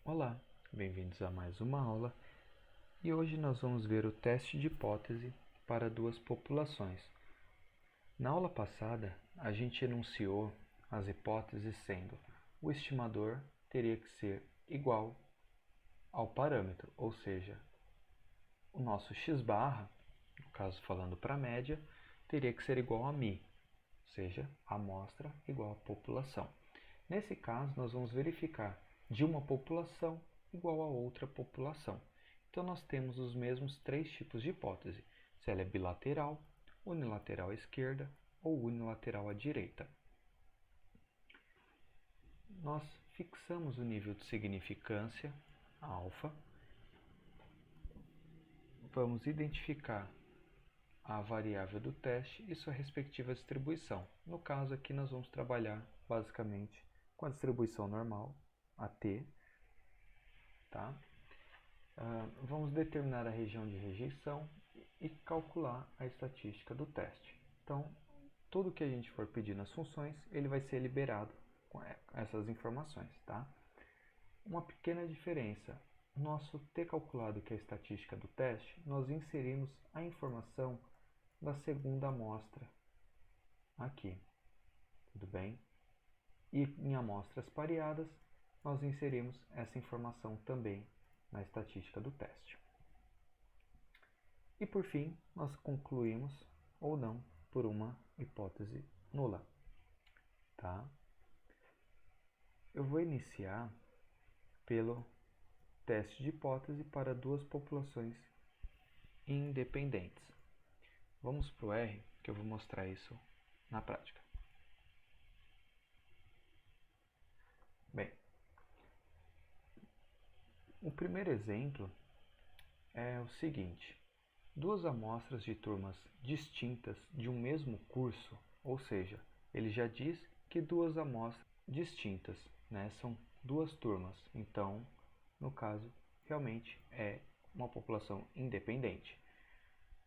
Olá, bem-vindos a mais uma aula e hoje nós vamos ver o teste de hipótese para duas populações. Na aula passada, a gente enunciou as hipóteses sendo o estimador teria que ser igual ao parâmetro, ou seja, o nosso x barra, no caso falando para a média, teria que ser igual a μ, ou seja, a amostra igual à população. Nesse caso, nós vamos verificar de uma população igual a outra população. Então, nós temos os mesmos três tipos de hipótese, se ela é bilateral, unilateral à esquerda ou unilateral à direita. Nós fixamos o nível de significância, alfa. Vamos identificar a variável do teste e sua respectiva distribuição. No caso aqui, nós vamos trabalhar basicamente com a distribuição normal, a t. Tá? Vamos determinar a região de rejeição e calcular a estatística do teste. Então, tudo que a gente for pedir nas funções, ele vai ser liberado com essas informações. Tá? Uma pequena diferença. Nosso t calculado, que é a estatística do teste, nós inserimos a informação da segunda amostra aqui. Tudo bem? E em amostras pareadas, nós inserimos essa informação também na estatística do teste. E por fim, nós concluímos ou não por uma hipótese nula. Tá? Eu vou iniciar pelo teste de hipótese para duas populações independentes. Vamos para o R, que eu vou mostrar isso na prática. Bem, o primeiro exemplo é o seguinte: duas amostras de turmas distintas de um mesmo curso, ou seja, ele já diz que duas amostras distintas, né, são duas turmas, então, no caso, realmente é uma população independente.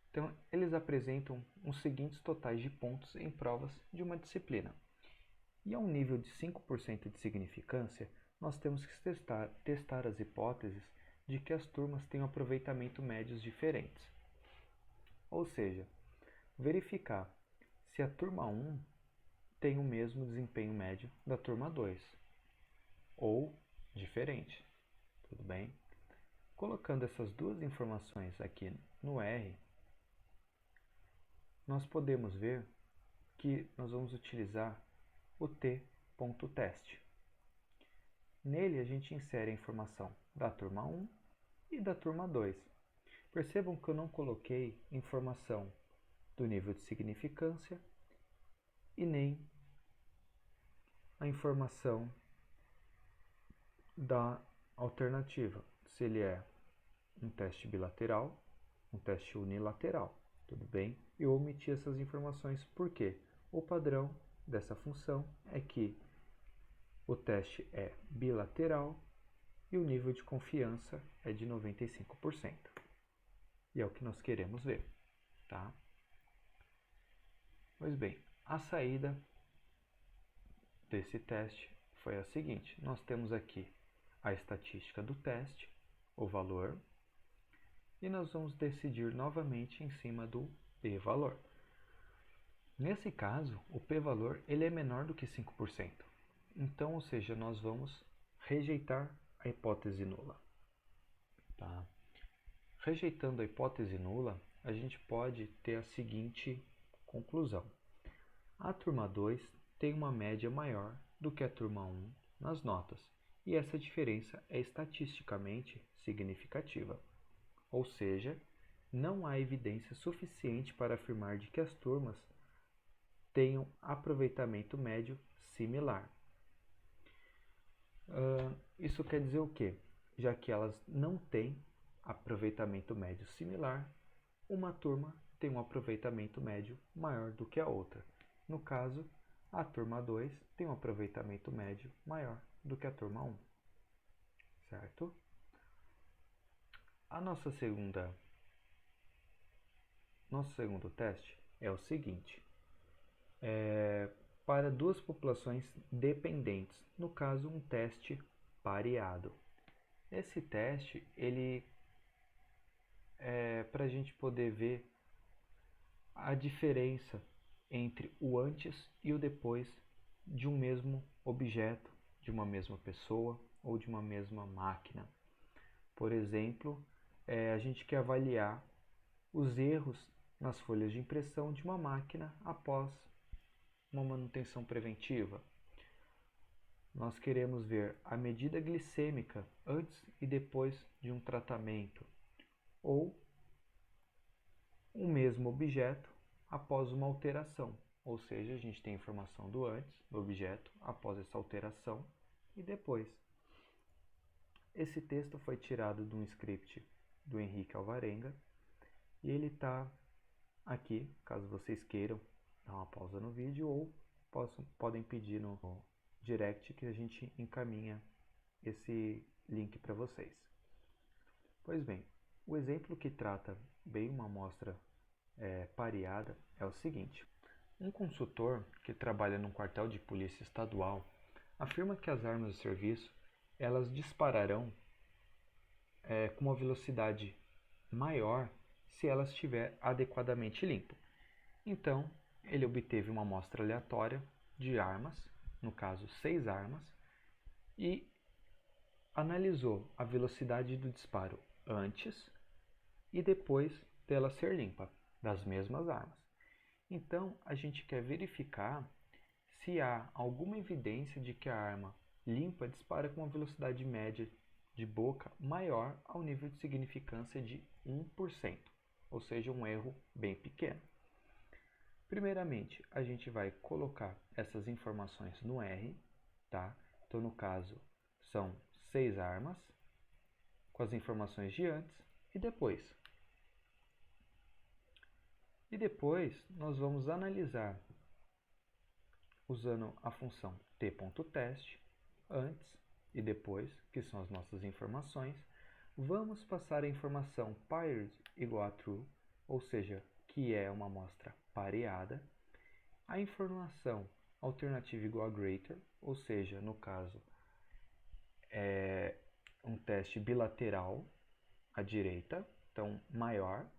Então, eles apresentam os seguintes totais de pontos em provas de uma disciplina. E a um nível de 5% de significância, nós temos que testar as hipóteses de que as turmas têm um aproveitamento médios diferentes. Ou seja, verificar se a turma 1 tem o mesmo desempenho médio da turma 2, ou diferente. Tudo bem? Colocando essas duas informações aqui no R, nós podemos ver que nós vamos utilizar o t.teste. Nele a gente insere a informação da turma 1 e da turma 2. Percebam que eu não coloquei informação do nível de significância e nem a informação da alternativa, se ele é um teste bilateral, um teste unilateral. Tudo bem? Eu omiti essas informações porque o padrão dessa função é que o teste é bilateral e o nível de confiança é de 95%. E é o que nós queremos ver. Tá? Pois bem, a saída desse teste foi a seguinte: nós temos aqui a estatística do teste, o valor, e nós vamos decidir novamente em cima do p-valor. Nesse caso, o p-valor ele é menor do que 5%. Então, ou seja, nós vamos rejeitar a hipótese nula. Tá? Rejeitando a hipótese nula, a gente pode ter a seguinte conclusão: a turma 2 tem uma média maior do que a turma 1 nas notas, e essa diferença é estatisticamente significativa. Ou seja, não há evidência suficiente para afirmar de que as turmas tenham aproveitamento médio similar. Isso quer dizer o quê? Já que elas não têm aproveitamento médio similar, uma turma tem um aproveitamento médio maior do que a outra. No caso, a turma 2 tem um aproveitamento médio maior do que a turma 1. Certo? Nosso segundo teste é o seguinte: para duas populações dependentes, no caso um teste pareado. Esse teste, ele é para a gente poder ver a diferença entre o antes e o depois de um mesmo objeto, de uma mesma pessoa ou de uma mesma máquina. Por exemplo, a gente quer avaliar os erros nas folhas de impressão de uma máquina após uma manutenção preventiva. Nós queremos ver a medida glicêmica antes e depois de um tratamento, ou o mesmo objeto após uma alteração, ou seja, a gente tem a informação do antes, do objeto, após essa alteração e depois. Esse texto foi tirado de um script do Henrique Alvarenga e ele está aqui, caso vocês queiram dar uma pausa no vídeo ou podem pedir no direct que a gente encaminha esse link para vocês. Pois bem, o exemplo que trata bem uma amostra pareada é o seguinte. Um consultor que trabalha num quartel de polícia estadual afirma que as armas de serviço elas dispararão com uma velocidade maior se ela estiver adequadamente limpa. Então, ele obteve uma amostra aleatória de armas, no caso 6 armas, e analisou a velocidade do disparo antes e depois dela ser limpa, das mesmas armas. Então, a gente quer verificar se há alguma evidência de que a arma limpa dispara com uma velocidade média de boca maior ao nível de significância de 1%, ou seja, um erro bem pequeno. Primeiramente, a gente vai colocar essas informações no R, tá? Então, no caso, são 6 armas, com as informações de antes e depois. E depois, nós vamos analisar usando a função t.test, antes e depois, que são as nossas informações. Vamos passar a informação paired igual a true, ou seja, que é uma amostra pareada, a informação alternativa igual a greater, ou seja, no caso, é um teste bilateral à direita, então maior,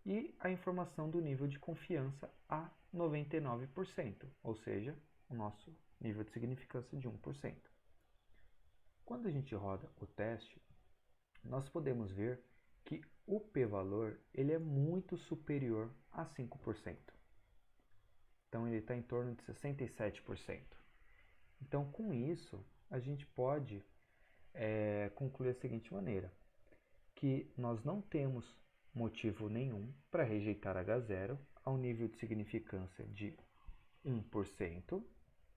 e a informação do nível de confiança a 99%, ou seja, o nosso nível de significância de 1%. Quando a gente roda o teste, nós podemos ver que o p-valor ele é muito superior a 5%. Então, ele está em torno de 67%. Então, com isso, a gente pode concluir da seguinte maneira, que nós não temos motivo nenhum para rejeitar H0 ao nível de significância de 1%,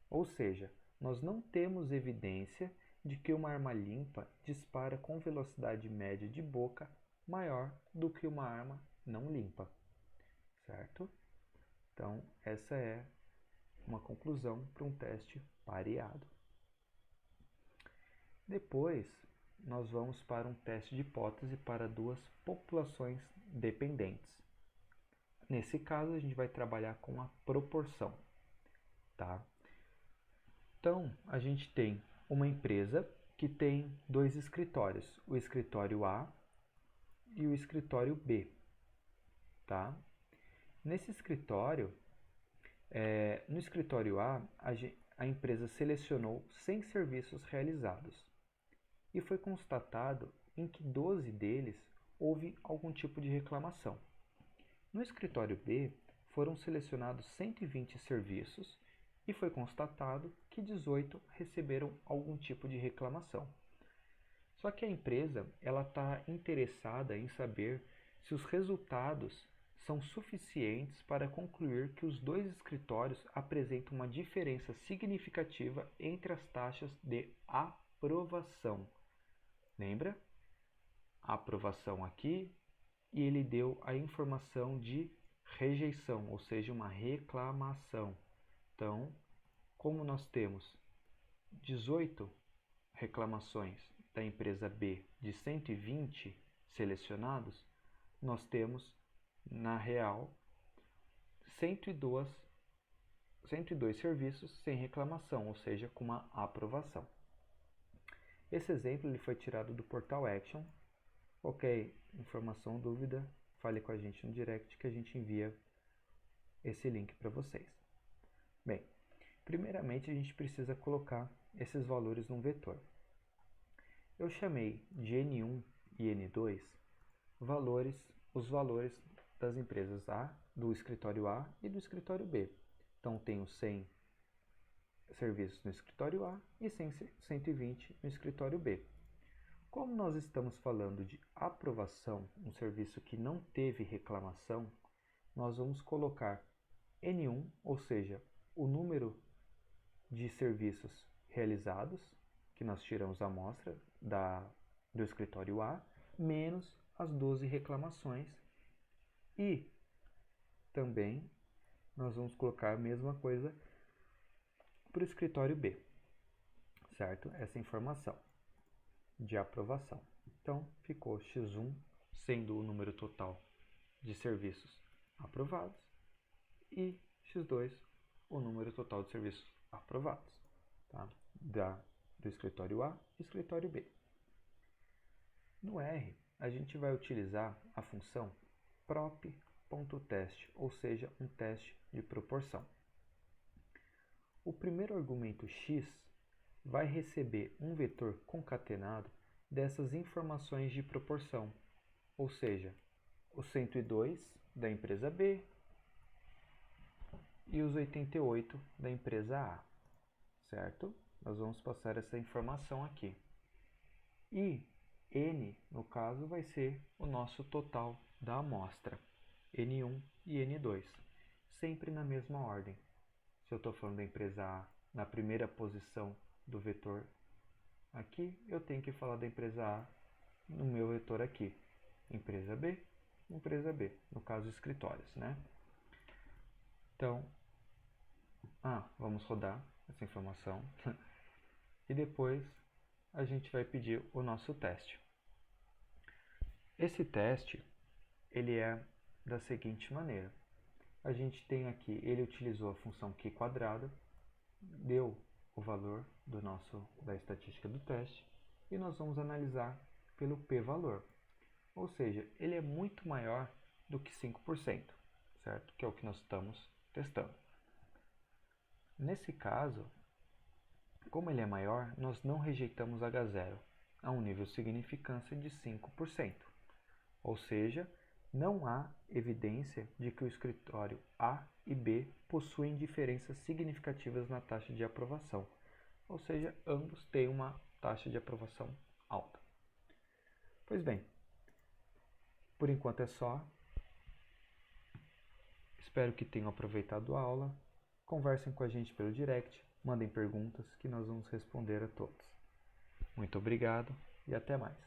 ou seja, nós não temos evidência de que uma arma limpa dispara com velocidade média de boca maior do que uma arma não limpa, certo? Então, essa é uma conclusão para um teste pareado. Depois, nós vamos para um teste de hipótese para duas populações dependentes. Nesse caso, a gente vai trabalhar com a proporção, tá? Então, a gente tem uma empresa que tem 2 escritórios, o escritório A e o escritório B, tá? Nesse escritório, no escritório A, a empresa selecionou 100 serviços realizados e foi constatado em que 12 deles houve algum tipo de reclamação. No escritório B, foram selecionados 120 serviços e foi constatado que 18 receberam algum tipo de reclamação. Só que a empresa está interessada em saber se os resultados são suficientes para concluir que os 2 escritórios apresentam uma diferença significativa entre as taxas de aprovação. Lembra? A aprovação aqui e ele deu a informação de rejeição, ou seja, uma reclamação. Então, como nós temos 18 reclamações da empresa B de 120 selecionados, nós temos, na real, 102 serviços sem reclamação, ou seja, com uma aprovação. Esse exemplo ele foi tirado do portal Action. Qualquer informação, dúvida, fale com a gente no direct que a gente envia esse link para vocês. Bem, primeiramente a gente precisa colocar esses valores num vetor. Eu chamei de N1 e N2 os valores das empresas A, do escritório A e do escritório B. Então tenho 100 serviços no escritório A e 120 no escritório B. Como nós estamos falando de aprovação, um serviço que não teve reclamação, nós vamos colocar N1, ou seja, o número de serviços realizados, que nós tiramos a amostra do escritório A, menos as 12 reclamações. E também nós vamos colocar a mesma coisa para o escritório B, certo? Essa informação de aprovação. Então, ficou X1 sendo o número total de serviços aprovados e X2 o número total de serviços aprovados, tá? Do escritório A e escritório B. No R, a gente vai utilizar a função prop.test, ou seja, um teste de proporção. O primeiro argumento x vai receber um vetor concatenado dessas informações de proporção, ou seja, os 102 da empresa B e os 88 da empresa A, certo? Nós vamos passar essa informação aqui. E N, no caso, vai ser o nosso total da amostra, N1 e N2, sempre na mesma ordem. Se eu estou falando da empresa A na primeira posição do vetor aqui, eu tenho que falar da empresa A no meu vetor aqui. Empresa B, no caso escritórios, né? Então, vamos rodar essa informação e depois a gente vai pedir o nosso teste. Esse teste, ele é da seguinte maneira. A gente tem aqui, ele utilizou a função Q², deu o valor da estatística do teste e nós vamos analisar pelo p-valor. Ou seja, ele é muito maior do que 5%, certo? Que é o que nós estamos testando. Nesse caso, como ele é maior, nós não rejeitamos H0 a um nível de significância de 5%. Ou seja, não há evidência de que o escritório A e B possuem diferenças significativas na taxa de aprovação. Ou seja, ambos têm uma taxa de aprovação alta. Pois bem, por enquanto é só. Espero que tenham aproveitado a aula. Conversem com a gente pelo direct, mandem perguntas que nós vamos responder a todos. Muito obrigado e até mais.